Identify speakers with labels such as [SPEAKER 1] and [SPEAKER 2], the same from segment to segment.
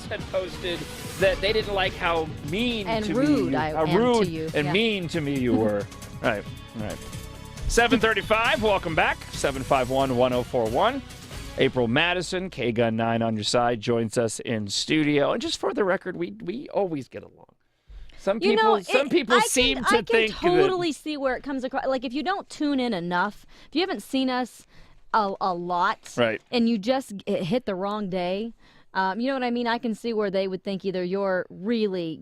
[SPEAKER 1] had posted that they didn't like how mean
[SPEAKER 2] and
[SPEAKER 1] to
[SPEAKER 2] rude
[SPEAKER 1] me,
[SPEAKER 2] I
[SPEAKER 1] how
[SPEAKER 2] am
[SPEAKER 1] rude
[SPEAKER 2] to you.
[SPEAKER 1] and mean to me you were. Right. 7:35. Welcome back. 751-1041. April Madison, K-Gun 9 on your side, joins us in studio. And just for the record, we always get along. Some people seem to think
[SPEAKER 2] I can totally see where it comes across. Like, if you don't tune in enough, if you haven't seen us a lot,
[SPEAKER 1] right,
[SPEAKER 2] and you just hit the wrong day, you know what I mean? I can see where they would think either you're really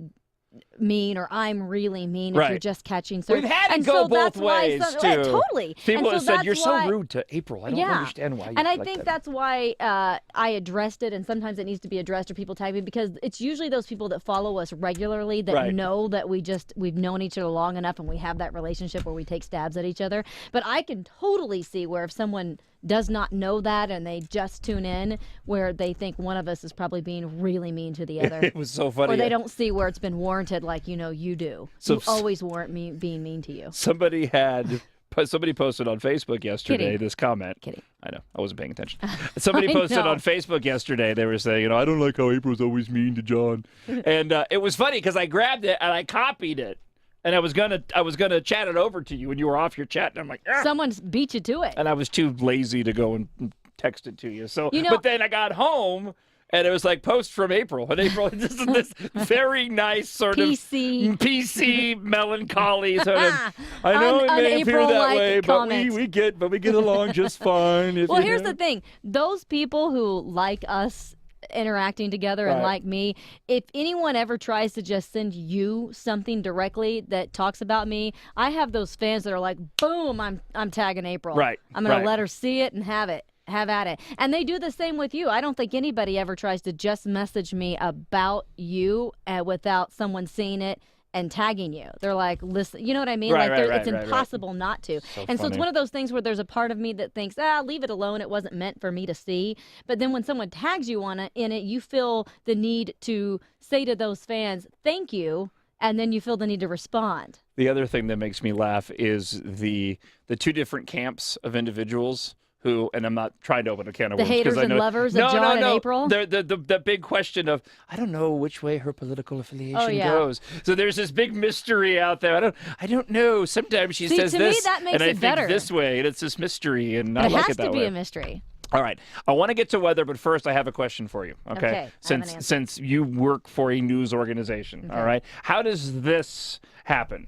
[SPEAKER 2] mean or I'm really mean if you're just catching certain.
[SPEAKER 1] We've had it go both ways, too.
[SPEAKER 2] Totally.
[SPEAKER 1] People have said, you're
[SPEAKER 2] why,
[SPEAKER 1] so rude to April. I don't understand why.
[SPEAKER 2] And I think that's why I addressed it, and sometimes it needs to be addressed or people tag me, because it's usually those people that follow us regularly that know that we've known each other long enough and we have that relationship where we take stabs at each other. But I can totally see where if someone does not know that and they just tune in, where they think one of us is probably being really mean to the other.
[SPEAKER 1] It was so funny.
[SPEAKER 2] Or they don't see where it's been warranted like you do. So you always warrant me being mean to you.
[SPEAKER 1] Somebody posted on Facebook yesterday this comment.
[SPEAKER 2] Kidding.
[SPEAKER 1] I know. I wasn't paying attention. Somebody posted on Facebook yesterday. They were saying, I don't like how April's always mean to John. And it was funny because I grabbed it and I copied it. And I was gonna chat it over to you, and you were off your chat, and I'm like,
[SPEAKER 2] someone's beat you to it.
[SPEAKER 1] And I was too lazy to go and text it to you. So, but then I got home, and it was like post from April, and April this very nice sort of PC melancholy sort of. I know it may appear that way, but we get along just fine.
[SPEAKER 2] Well, here's the thing: those people who like us interacting together and like me, if anyone ever tries to just send you something directly that talks about me, I have those fans that are like, boom, I'm tagging April.
[SPEAKER 1] Right.
[SPEAKER 2] I'm going to let her see it and have at it. And they do the same with you. I don't think anybody ever tries to just message me about you without someone seeing it and tagging you. They're like, listen, you know what I mean? It's impossible not to. So it's one of those things where there's a part of me that thinks, leave it alone. It wasn't meant for me to see. But then when someone tags you in it, you feel the need to say to those fans, thank you. And then you feel the need to respond.
[SPEAKER 1] The other thing that makes me laugh is the two different camps of individuals who, and I'm not trying to open a can of worms.
[SPEAKER 2] The haters and lovers of John and April?
[SPEAKER 1] The big question of, I don't know which way her political affiliation goes. So there's this big mystery out there. I don't know. Sometimes she says
[SPEAKER 2] to
[SPEAKER 1] this,
[SPEAKER 2] me, that makes
[SPEAKER 1] and I
[SPEAKER 2] it better.
[SPEAKER 1] think this way, and it's this mystery, and I like it that way.
[SPEAKER 2] It has to be a mystery.
[SPEAKER 1] All right. I want to get to weather, but first I have a question for you. Okay. Since you work for a news organization, all right. How does this happen?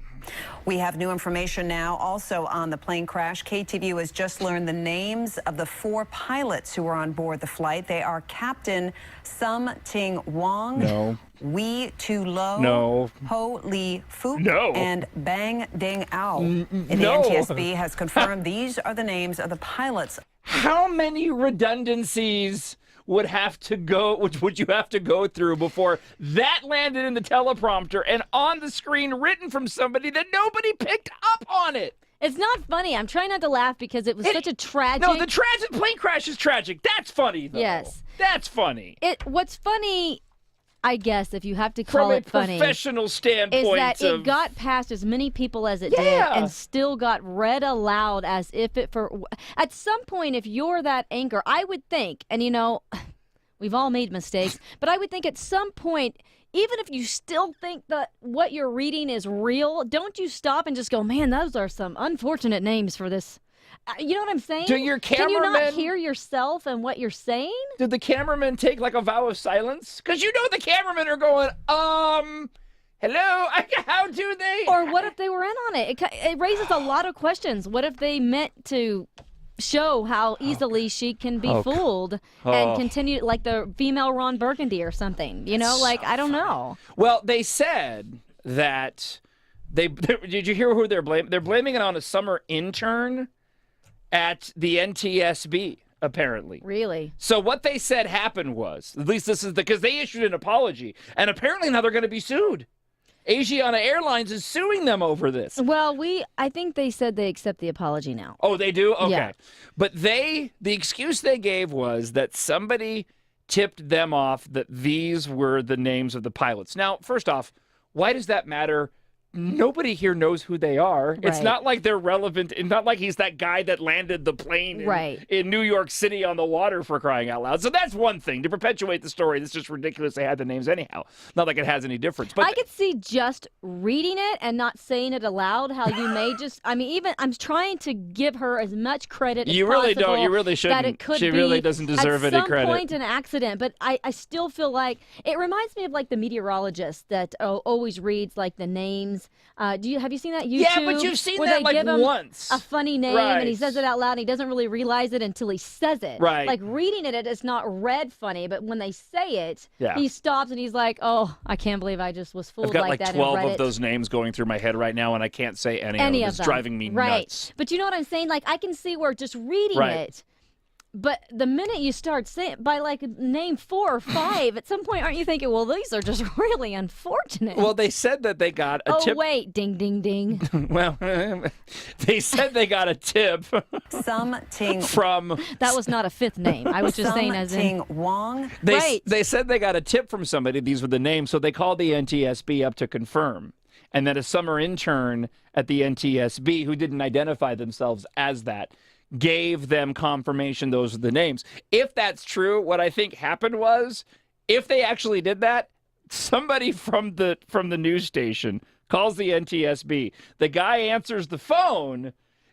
[SPEAKER 3] We have new information now also on the plane crash. KTVU has just learned the names of the 4 pilots who were on board the flight. They are Captain Sum Ting Wong, Wee Tu Lo, Ho Lee Fook, and Bang Ding Ao. And the NTSB has confirmed these are the names of the pilots.
[SPEAKER 1] How many redundancies would you have to go through before that landed in the teleprompter and on the screen written from somebody that nobody picked up on it?
[SPEAKER 2] It's not funny. I'm trying not to laugh because it was such a tragic...
[SPEAKER 1] No, the plane crash is tragic. That's funny, though.
[SPEAKER 2] Yes.
[SPEAKER 1] That's funny.
[SPEAKER 2] What's funny, I guess, if you have to call it funny,
[SPEAKER 1] from a professional standpoint,
[SPEAKER 2] is that it got past as many people as it did and still got read aloud as if it at some point, if you're that anchor, I would think, and we've all made mistakes, but I would think at some point, even if you still think that what you're reading is real, don't you stop and just go, man, those are some unfortunate names for this. You know what I'm saying?
[SPEAKER 1] Can you
[SPEAKER 2] not hear yourself and what you're saying?
[SPEAKER 1] Did the cameraman take like a vow of silence? Because the cameramen are going, hello? How do they?
[SPEAKER 2] Or what if they were in on it? It raises a lot of questions. What if they meant to show how easily she can be fooled and continue like the female Ron Burgundy or something? I don't know.
[SPEAKER 1] Well, they said that did you hear who they're blaming? They're blaming it on a summer intern at the NTSB, apparently.
[SPEAKER 2] Really?
[SPEAKER 1] So what they said happened was, at least this is because they issued an apology, and apparently now they're going to be sued. Asiana Airlines is suing them over this.
[SPEAKER 2] Well, I think they said they accept the apology now.
[SPEAKER 1] Oh, they do? Okay.
[SPEAKER 2] Yeah.
[SPEAKER 1] But the excuse they gave was that somebody tipped them off that these were the names of the pilots. Now, first off, why does that matter nobody here knows who they are.
[SPEAKER 2] Right.
[SPEAKER 1] It's not like they're relevant. It's not like he's that guy that landed the plane in New York City on the water, for crying out loud. So that's one thing. To perpetuate the story, it's just ridiculous they had the names anyhow. Not like it has any difference. But
[SPEAKER 2] I could see just reading it and not saying it aloud how you may just, I mean, even I'm trying to give her as much credit as
[SPEAKER 1] you really
[SPEAKER 2] possible.
[SPEAKER 1] don't. You really shouldn't.
[SPEAKER 2] That it could
[SPEAKER 1] she really doesn't deserve any credit.
[SPEAKER 2] At some point an accident, but I still feel like it reminds me of like the meteorologist that always reads like the names. Have you seen that YouTube?
[SPEAKER 1] Yeah, but you've seen
[SPEAKER 2] where
[SPEAKER 1] that
[SPEAKER 2] they
[SPEAKER 1] like
[SPEAKER 2] give him
[SPEAKER 1] once.
[SPEAKER 2] a funny name and he says it out loud and he doesn't really realize it until he says it.
[SPEAKER 1] Right.
[SPEAKER 2] Like reading it is not read funny, but when they say it,
[SPEAKER 1] yeah.
[SPEAKER 2] he stops and he's like, "Oh, I can't believe I just was fooled
[SPEAKER 1] I've got
[SPEAKER 2] like that."
[SPEAKER 1] I've got like 12 of
[SPEAKER 2] it.
[SPEAKER 1] those names going through my head right now, and I can't say any of them. It's driving me nuts.
[SPEAKER 2] But you know what I'm saying? Like I can see where just reading it. But the minute you start saying by like name 4 or 5, at some point, aren't you thinking, well, these are just really unfortunate?
[SPEAKER 1] Well, they said that they got a tip.
[SPEAKER 2] Oh, wait. Ding, ding, ding.
[SPEAKER 1] Well, they said they got a tip from...
[SPEAKER 2] That was not a 5th name. I was just saying as in...
[SPEAKER 3] Wong.
[SPEAKER 1] They said they got a tip from somebody. These were the names. So they called the NTSB up to confirm. And then a summer intern at the NTSB who didn't identify themselves as that gave them confirmation those are the names. If that's true, what I think happened was, if they actually did that, somebody from the news station calls the NTSB. The guy answers the phone.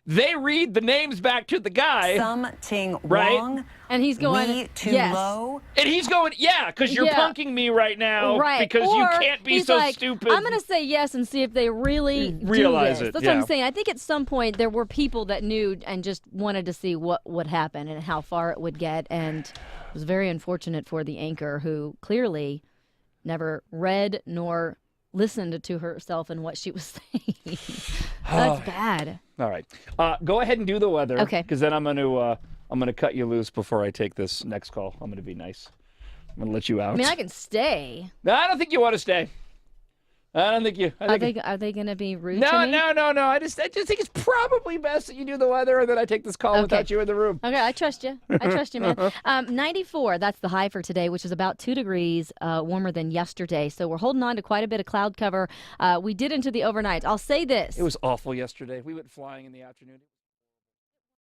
[SPEAKER 1] They read the names back to the guy.
[SPEAKER 3] Something
[SPEAKER 1] right?
[SPEAKER 3] wrong.
[SPEAKER 2] And he's going,
[SPEAKER 3] too
[SPEAKER 2] yes.
[SPEAKER 3] low.
[SPEAKER 1] And he's going, yeah, because you're punking me right now.
[SPEAKER 2] Right.
[SPEAKER 1] Because
[SPEAKER 2] or
[SPEAKER 1] you can't be so
[SPEAKER 2] like,
[SPEAKER 1] stupid.
[SPEAKER 2] I'm going to say yes and see if they really
[SPEAKER 1] realize
[SPEAKER 2] do this.
[SPEAKER 1] it.
[SPEAKER 2] That's what I'm saying. I think at some point there were people that knew and just wanted to see what would happen and how far it would get. And it was very unfortunate for the anchor who clearly never read nor listened to herself and what she was saying. That's bad.
[SPEAKER 1] All right. Go ahead and do the weather.
[SPEAKER 2] Okay.
[SPEAKER 1] Because then I'm gonna cut you loose before I take this next call. I'm gonna be nice. I'm gonna let you out.
[SPEAKER 2] I mean, I can stay.
[SPEAKER 1] No, I don't think you want to stay. I don't think you.
[SPEAKER 2] Are they going to be rude to me?
[SPEAKER 1] No. I just think it's probably best that you do the weather and then I take this call without you in the room.
[SPEAKER 2] Okay, I trust you. I trust you, man. 94, that's the high for today, which is about 2 degrees warmer than yesterday. So we're holding on to quite a bit of cloud cover. We did into the overnight. I'll say this.
[SPEAKER 1] It was awful yesterday. We went flying in the afternoon.